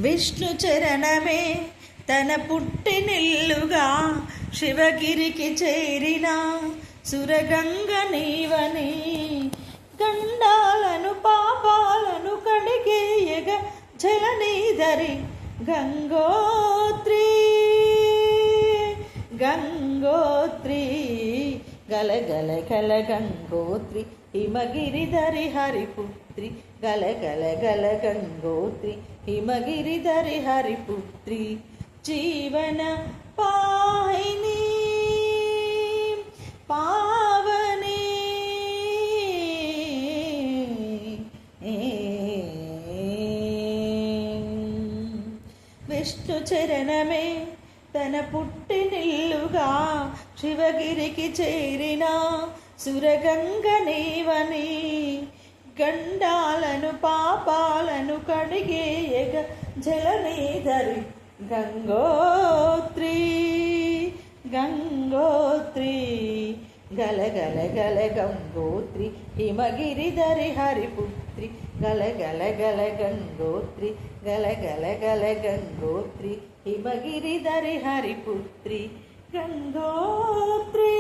విష్ణు చరణమే తన పుట్టినిల్లుగా శివగిరికి చేరిన సురగంగ నీవని గండాలను పాపాలను కడిగేయగ జలనీధరి గంగోత్రి గంగోత్రి గలగల గల గంగోత్రి హిమగిరిధరి హరిపుత్రి గలగల గల గంగోత్రి హిమగిరిధరి హరిపుత్రి జీవన పాహిని పావని విష్ణు చరణమే తన పుట్టినిల్లుగా శివగిరికి చేరిన సురగంగ నీవని గండాలను పాపాలను కడిగేయగ జలనీధరి గంగోత్రి గంగోత్రి గలగల గల గంగోత్రి హిమగిరిధరి హరిపుత్రి గలగల గల గంగోత్రి గలగల గల గంగోత్రి హిమగిరిధరి హరిపుత్రి గంగోత్రి.